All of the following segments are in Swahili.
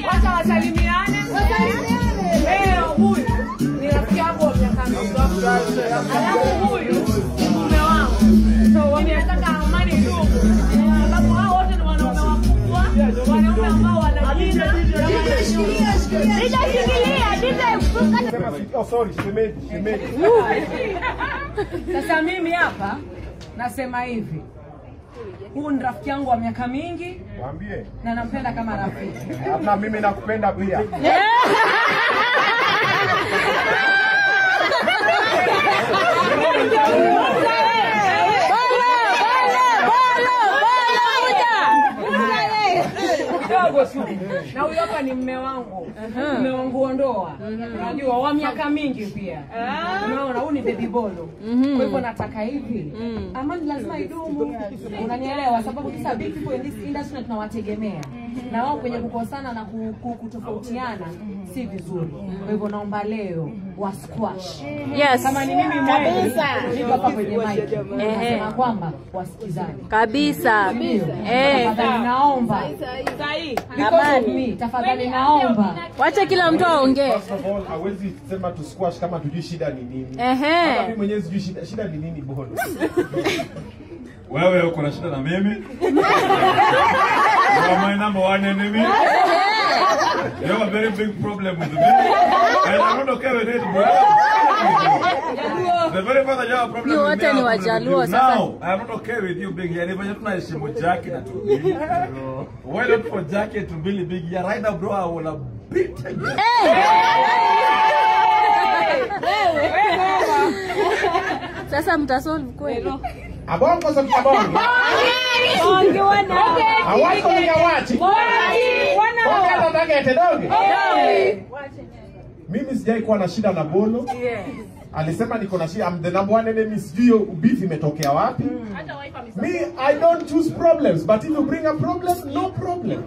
Wacha wasalimiane. Leo huyu ni rafiki yangu wa miaka mingi. Alafu huyu mume wangu. So wametaka amani ndugu. Sababu hao wote ni wanaume wakubwa, wanaume ambao wana jina. Oh sorry, shemeji. Sasa mimi hapa nasema hivi. Huyu ni rafiki yangu wa miaka mingi. Waambie. Na nampenda kama rafiki. Hata mimi nakupenda pia. Na huyu hapa ni mume wangu. Mume wangu wa ndoa. Unajua wa miaka mingi pia. Unaona huyu ni baby bolo. Kwa hivyo nataka hivi. Amani lazima idumu. Unanielewa sababu kisa big people in this industry tunawategemea. Na wao kwenye kukosana na kutofautiana si vizuri. Kwa hivyo naomba leo wa squash. Yes. Kama ni mimi kabisa. Niko hapa kwenye mic. Nasema kwamba wasikizane. Kabisa. Tafadhali naomba. Tafadhali naomba. Wacha kila mtu aongee. First of all, hawezi sema tu squash kama tujui shida ni nini. Hata mimi mwenyewe sijui shida ni nini bwana. Wewe uko na shida na mimi? You are my number one enemy. You have a very big problem with me. And I'm not okay with it, bro. The very fact that you have a problem with me. Ni Wajaluo sasa. No, I'm not okay with you being here. Even if I shimo Jackie na Tubili. Why not for Jackie to Tubili big here? Right now, bro, I wanna beat you. Sasa mtasolve kweli. Abongo za mtabongo. Bonge wana. Hawako ni yawachi. Wana. Bonge ndo bagete doge. Mimi sijai kuwa na shida na Bolo. Alisema niko na shida. I'm the number one enemy. Sijui ubifi imetokea wapi. Me, I don't choose problems, but if you bring a problem, no problem.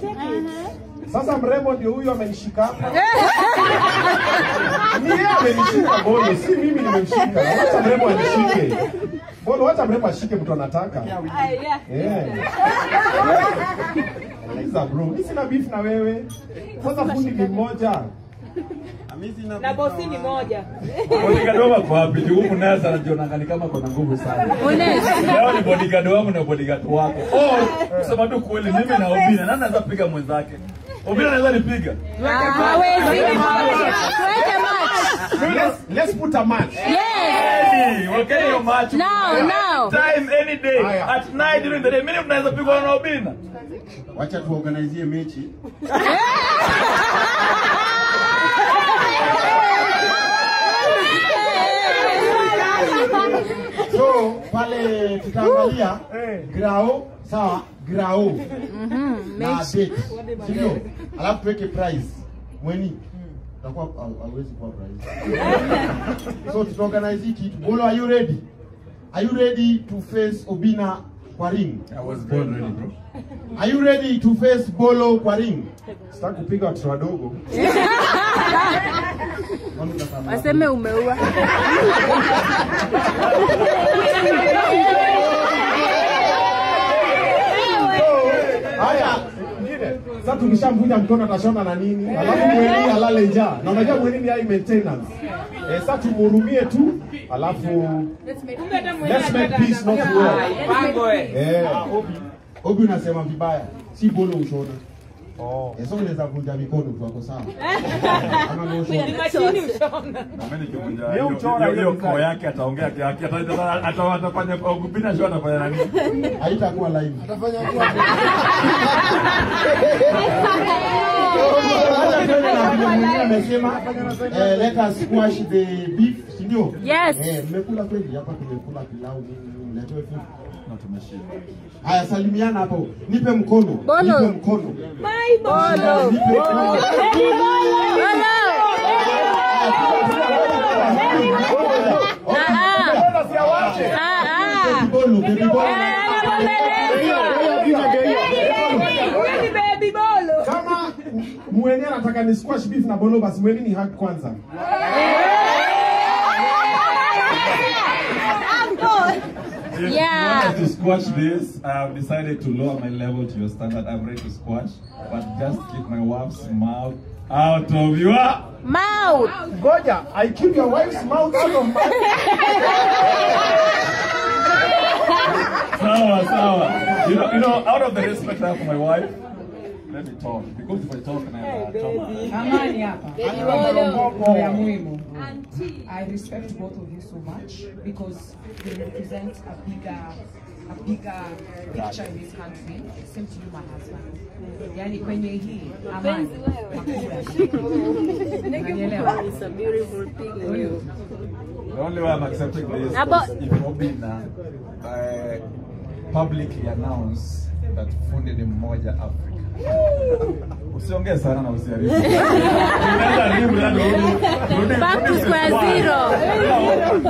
Sasa mrembo ndio huyo amenishika hapa. Ni yeye amenishika Bolo, si mimi nimemshika. Wacha mrembo anishike. Bolo, wacha mrembo ashike mtu anataka. Aliza bro, mimi sina beef na wewe. Sasa fundi ni mmoja. Na bosi ni moja. Bodyguard wangu kwa wapi? Huko naye sana anajiona kama kuna nguvu sana. Leo ni bodyguard wangu na bodyguard wako. Kusema tu kweli mimi na Obina, nani anaweza piga mwenzake? Obina anaweza nipiga? Hawezi. Let's put a match. Yes. We're getting your match. Now. Time any day. At night during the day. Mimi tunaweza pigwa na Obina. Wacha tuorganize mechi. So pale tutaangalia grao sawa grao na date sio alafu tuweke price mweni tutakuwa hawezi kuwa price so tutaorganize kitu Bolo, are you ready to face Obina kwa ring? I was born ready, bro. Are you ready to face Bolo kwa ring? Sitaki kupiga watu wadogo. Waseme umeua. Haya, sasa tukishamvunja mkono atashona na nini? Alafu mwenyewe alale njaa. Na unajua mwenyewe ni high maintenance. Sasa tumhurumie tu, alafu let's make peace not war. Obi unasema vibaya. Si Bolo ushona. Sasa unaweza vunja mikono tu wako sawa. Ama no ushona. Ni machini ushona. Leo uchora hiyo kwa yake ataongea yake atafanya Obina show atafanya nani? Haitakuwa live. Atafanya kwa. Amesema let us squash the beef, sindio? Yes. Mmekula kweli hapa tumekula pilau mletoe tu. Na tumeshiba. Haya salimiana hapo. Nipe mkono. Bolo. Nipe mkono. Bye Bolo. Nipe mkono. Bolo. Baby bolo. Kama Mweni anataka ni squash beef na bolo, basi Mweni ni hug kwanza. If you want us to squash this, I've decided to lower my level to your standard. I'm ready to squash, but just keep my wife's mouth out of your mouth. Goja, I keep your wife's mouth out of my Sawa. You know, out of the respect I have for my wife, let me talk. Because if I talk, I talk. Amani hapa. Ya muhimu. I respect both of you so much because you represent a bigger picture in this country. Same to you, my husband. Yani kwenye hii amani. It's a beautiful thing. The only way I'm accepting this is if Obina publicly announce that Fundi ni mmoja Africa. Usiongee sana na usiharibu. Back to square zero.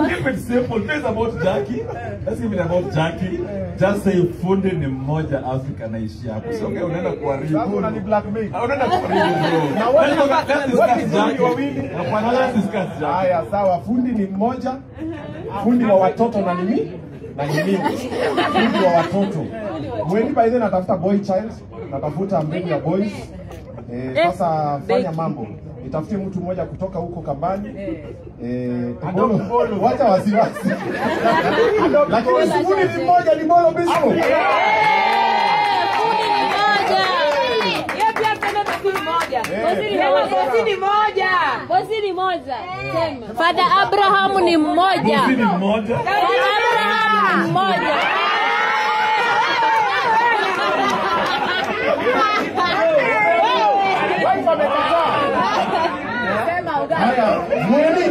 Keep it simple. This about Jackie. Let's give it about Jackie. Just say Fundi ni mmoja Africa naishi hapo. Usiongee unaenda kuharibu. Una ni blackmail. Unaenda kuharibu bro. Let's discuss Jackie. Haya, sawa. Fundi ni mmoja. Fundi wa watoto na nini? Na nini? Fundi wa watoto. Mweni by then natafuta boy child, natafuta mbegu ya boys. Sasa fanya mambo. Nitafutie mtu mmoja kutoka huko Kambani. Wacha wasiwasi. Lakini Fundi ni mmoja, ni Bolo Bisco. Fundi ni mmoja. Yeye pia tena Fundi moja. Bosi ni moja. Sema. Father Abraham ni mmoja. Bosi ni mmoja. Father Abraham ni mmoja.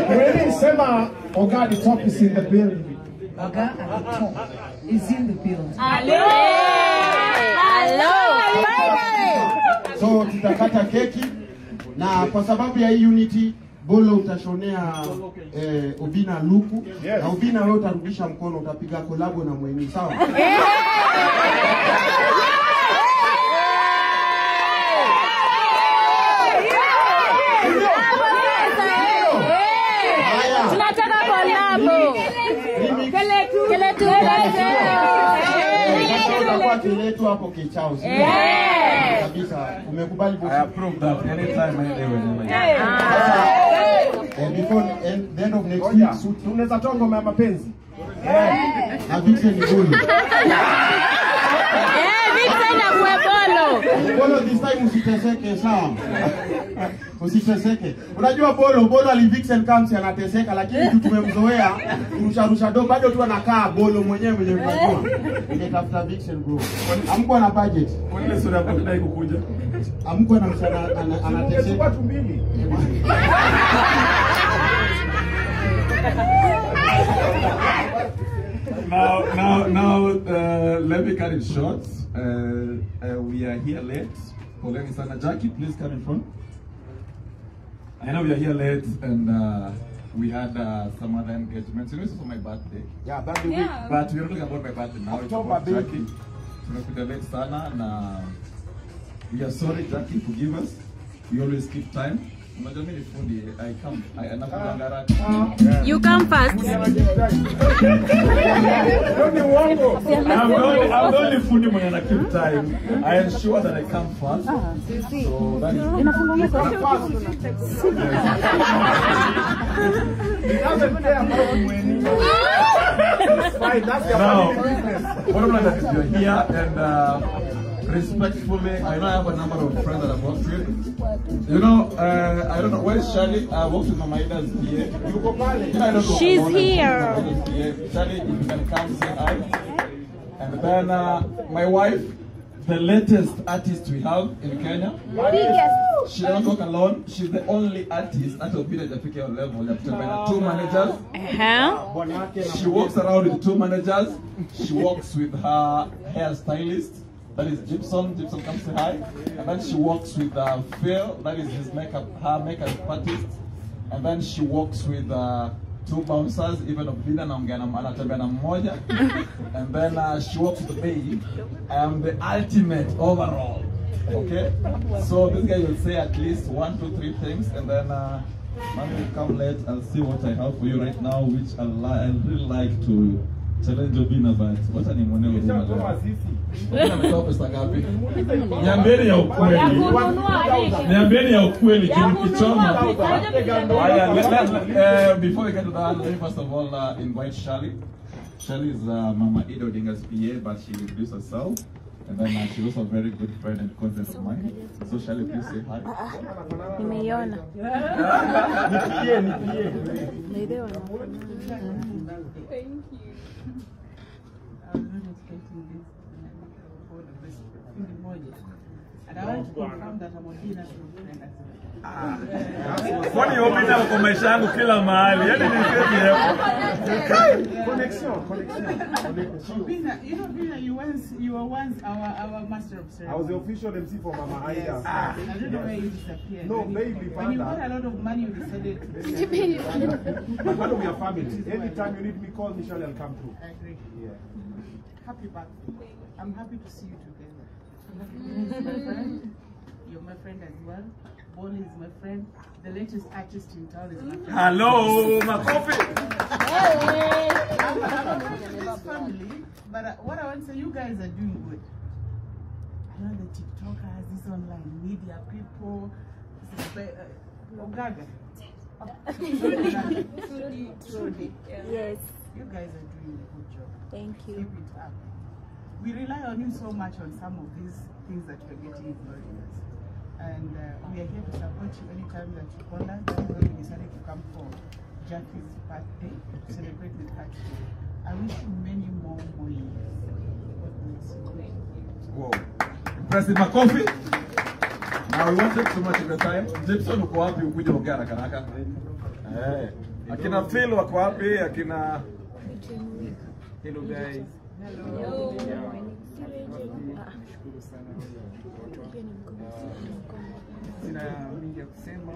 Mweni sema Oga the top is in the building. Oga at the top is in the building. Hello. Finally. So tutakata keki na kwa sababu ya hii unity Bolo utashonea Obina luku na Obina wewe utarudisha mkono, utapiga kolabo na Mweni, sawa? Tunataka kolabo. Keletu hapo kichao. Kabisa umekubali bosi. I approve that anytime, any day, whenever. Before the end of next week, tunaweza toa ngoma ya mapenzi. Na Vixen ni Bolo. Vixen na Bolo. Bolo this time usiteseke, sawa? Usiteseke. Unajua Bolo ali Vixen comes anateseka, lakini tumemzoea kurusha do bado tu anakaa Bolo mwenyewe unajua. Nitafuta Vixen bro. Amkuwa na budget. Kwa nini sura yako inadai kukuja? Amkuwa na mshana anateseka. Watu mbili. Now, let me cut it short. We are here late. Poleni sana. Jackie, please come in front. I know we are here late and we had some other engagements. You know, it's for my birthday. Yeah, birthday week. But we're not talking about my birthday now. It's about Jackie. Tumekuja late sana na we are sorry, Jackie, forgive us. We always keep time. Unajua mimi ni fundi, You come first. I'm the only fundi mwenye ana keep time. I ensure that I come first. So that is now, what I'm like is you're here and respectfully, I know I have a number of friends that I've worked with. You know, I don't know, where is Charlie? I worked with Mama Ida's PA. She's here. Charlie, if you can come say hi. And then my wife, the latest artist we have in Kenya. She doesn't work alone. She's the only artist at Obina Jafika level. They have 2 managers. She walks around with 2 managers. She works with her hairstylist. That is Gibson. Gibson comes to hi. And then she works with Phil. That is her makeup artist. And then she works with 2 bouncers, even Obina naongea na anatembea na mmoja. And then she walks the bay. I am the ultimate overall. Okay? So this guy will say at least 1, 2, 3 things, and then man will come late. I'll see what I have for you right now, which I'd really like to challenge Obina, but what an imone Obina ametoa pesa ngapi? Niambieni ya ukweli. Niambieni ya ukweli kichoma. Before we get to that, let me first of all invite Shirley. Shirley is Mama Ida Odinga's PA, but she introduced herself. And then she's also a very good friend and cousin of mine. So Shirley, please say hi. Nimeiona. Thank you. I was not expecting this for the best and I want to confirm that I'm Obina's friend as well. Kwani Obina uko maisha yangu kila mahali. Yaani ni Connection. Obina, you know, Obina, you were once our master of ceremony. I was the official MC for Mama Aida. Yes. I don't know where you disappeared. No, baby, when you got a lot of money, you decided to but when we are family, anytime you need me, call Michelle, I'll come through. I agree. Yeah. Happy birthday. I'm happy to see you together. Obina is my friend. You're my friend as well. Boli is my friend. The latest artist in town is my friend. Hello, Makofi. I'm this family, but what I want to say, you guys are doing good. I know the TikTokers, these online media people, Ogaga. Trudy. Yes. You guys are doing a good job. Thank you. Keep it up. We rely on you so much on some of these things that you're getting involved in. And we are here to support you anytime that you call us. That's why we decided to come for Jackie's birthday, to celebrate with her today. I wish you many more years. God bless you. Whoa. Impressive Makofi. Now we won't take too much of the time. Gibson uko wapi ukuje ongea haraka haraka? Akina Phil wako wapi? Akina Hello guys. Hello. Sina mingi ya kusema.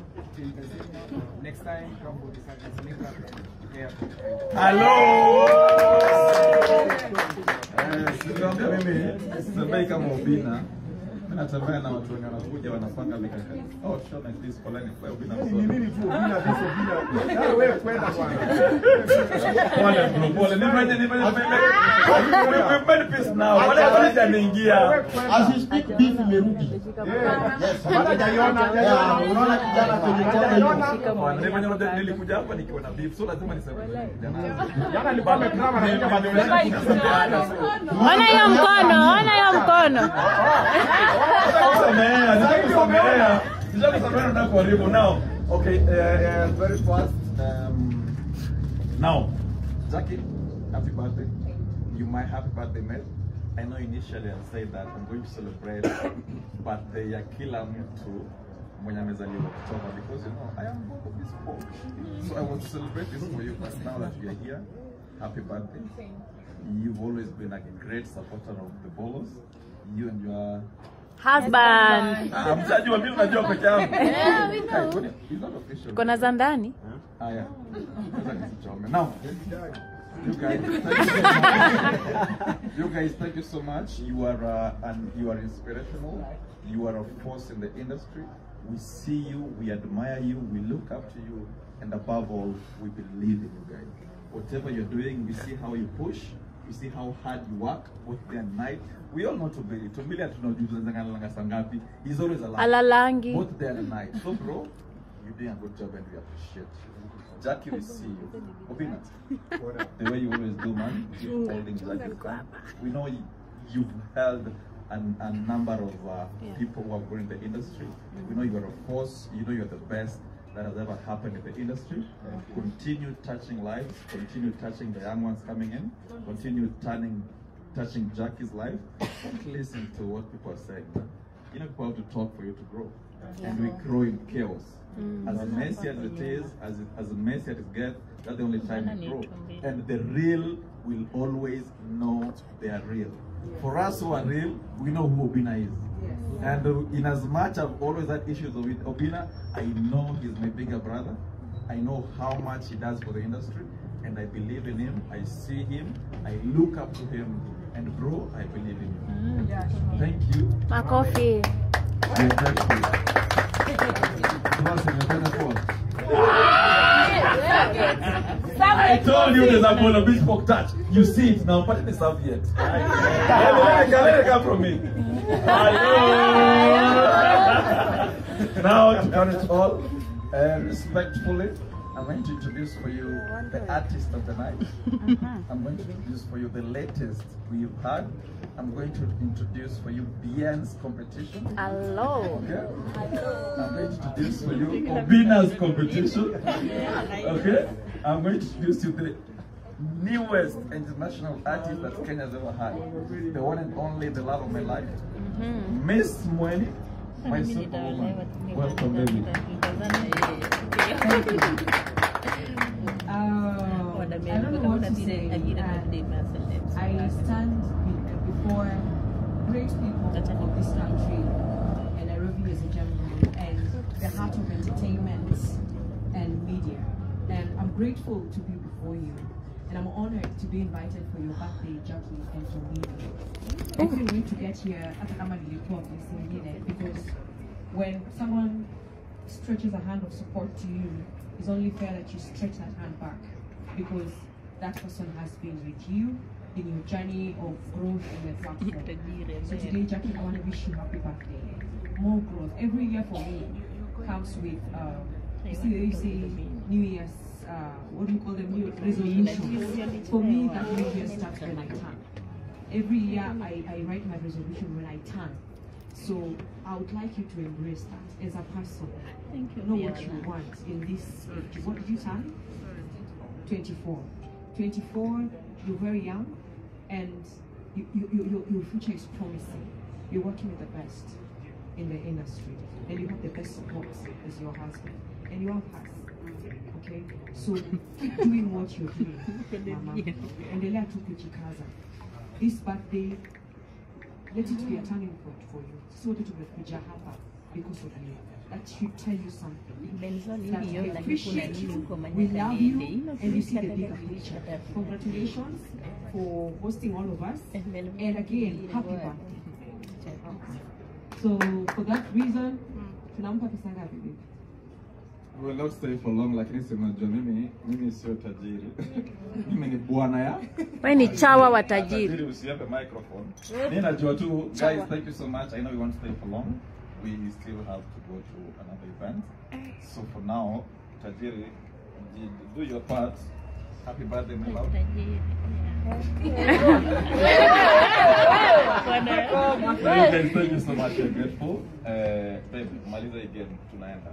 Next time come for this yeah. Hello. Sikwambia mimi sitembei kama Obina. Mimi natembea na watu wenye wanakuja wanafanga mikakati. Oh, show like this for line for Obina. Nini tu Obina hizo Obina. Wewe kwenda kwanza. Pole. Nifanye peace now. Wale wanaingia. As you speak, beef imerudi. Yes. Hata jaiona. Unaona kijana kwenye Bwana, nifanye nilikuja hapa nikiwa na beef. So lazima niseme. Jana alikuwa amekrama na nini bado. Ona hiyo mkono, ona hiyo mkono. Now, okay, very fast. Now, Jackie, happy birthday. You might happy birthday, mate. I know initially I said that I'm going to celebrate birthday ya kila mtu mwenye amezaliwa Oktoba because you know I am born of this book. So I want to celebrate this for you. But now that you are here, happy birthday. You've always been like a great supporter of the Bolos. You and your Husband. mtajua mimi najua peke yangu. Yeah, we know. He's not official. Kuna za ndani? Yeah. Now, you guys, thank you so much. You are inspirational. You are a force in the industry. We see you, we admire you, we look up to you, and above all, we believe in you guys. Whatever you're doing, we see how you push. We see how hard you work, both day and night. We all know Tumbili. Tumbili hatunajuza sangapi. He's always alive. Alalangi. Both day and night. So bro, you're doing a good job and we appreciate you. Jackie, we see you. Obina, the way you always do, man. Keep holding Jackie's hand. We know you've held a number of people who have grown in the industry. We know you are a force. You know you're the best that has ever happened in the industry. Continue touching lives. Continue touching the young ones coming in. Continue touching Jackie's life. Don't listen to what people are saying. You know, people have to talk for you to grow. And we grow in chaos. As messy as it is, as messy as it gets, that's the only time we grow. And the real will always know they are real. For us who are real, we know who Obina is. And in as much I've always had issues with Obina, I know he's my bigger brother. I know how much he does for the industry, and I believe in him. I see him, I look up to him, and bro, I believe in you. Thank you. Makofi. I'm grateful. I told you there's a bowl of bespoke touch. You see it now, but it is out yet. Let it come from me. Now, to count it all, respectfully, I'm going to introduce for you the artist of the night. I'm going to introduce for you the latest we've had. I'm going to introduce for you Bien's competition. Hello. Okay? I'm going to introduce for you Obina's competition. Okay? I'm going to introduce you the newest international artist that Kenya's ever had. The one and only, the love of my life. Miss Mweni, my superwoman. Welcome, baby. I don't know what to say. I stand before great people of this country, and Nairobi is a jungle, and the heart of entertainment and media. And I'm grateful to be before you, and I'm honored to be invited for your birthday, Jackie and Jolene. I couldn't wait to get here because when someone stretches a hand of support to you, it's only fair that you stretch that hand back, because that person has been with you in your journey of growth in the platform. So today, Jackie, I want to wish you happy birthday. More growth. Every year for me comes with, you see New Year's, what do you call them, New resolutions. For me, that New Year starts when I turn. Every year, I write my resolution when I turn. So I would like you to embrace that as a person. Thank you. Know what you want in this age. What did you turn? 24. 24, you're very young, and your future is promising. You're working with the best in the industry, and you have the best support as your husband, and you have us. Okay? So keep doing what you're doing, Mama. Endelea tu kujikaza. This birthday, let it be a turning point for you. So that you will hapa because of you. That should tell you something. That we appreciate you, we love you, and you see the bigger picture. Congratulations for hosting all of us, and again, happy birthday. So for that reason, tunampa pesa ngapi baby? We will not stay for long, lakini simajua mimi sio tajiri. Mimi ni bwana ya. Wewe ni chawa wa tajiri. Tajiri usiape microphone. Mimi najua tu, guys, thank you so much. I know we won't stay for long. We still have to go to another event. So for now, tajiri, do your part. Happy birthday, my love. Thank you so much. I'm grateful. Babe, maliza again, tunaenda.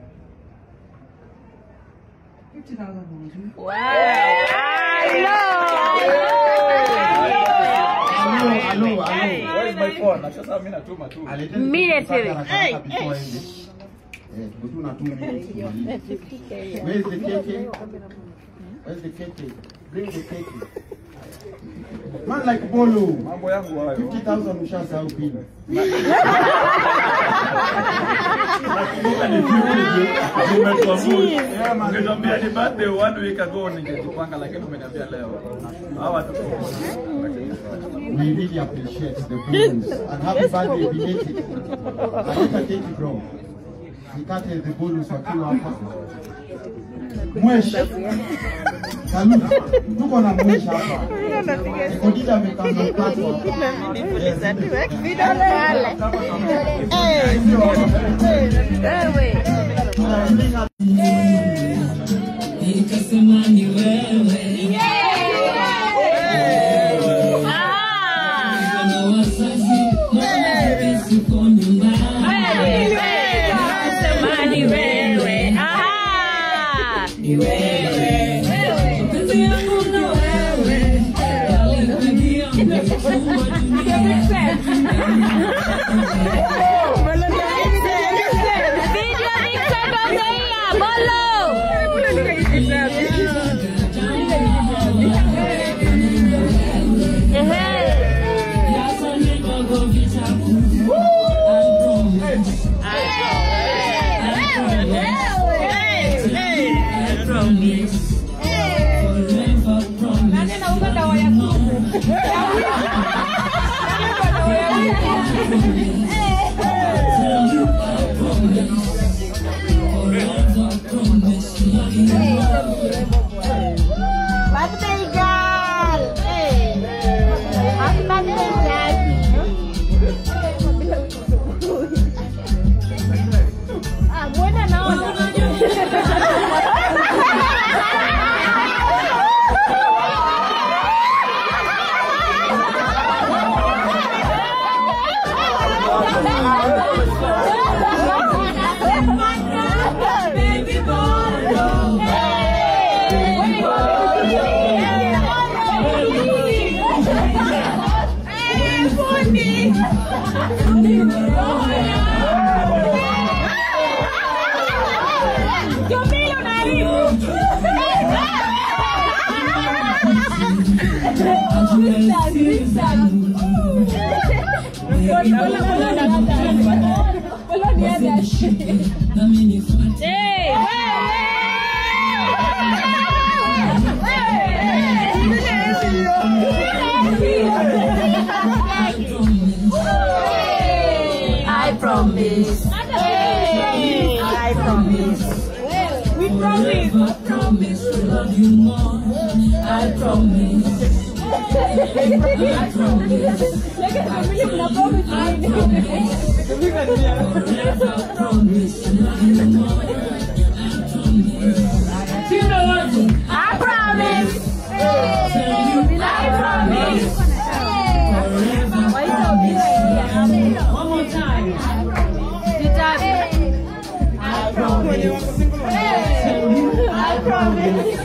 50,000. Wow! Hello. Where is my phone? Nachasa mimi natuma tu. Immediately. Where's the cake? Where's the cake? Bring the cake. Man like Bolo. Mambo yangu hayo. 50,000 ushasahau pili. Nakumbuka ni 50 umetuambia. Ungeniambia ni birthday 1 week ago ningekupanga, lakini umeniambia leo. Hawa tu. We really appreciate the bonus and happy birthday belated. Aleta keki bro. Nikate the bonus wakiwa hapa. Mwesh. Salut. Tuko na mwesh hapa. Kodida amekanga mkato. Nikasema ni wewe. I promise. I promise. We promise. I promise to love you more. I promise. I promise. I promise to love you more. I promise. I promise. One more time. I promise. I promise.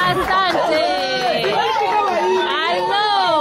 Asante. I know.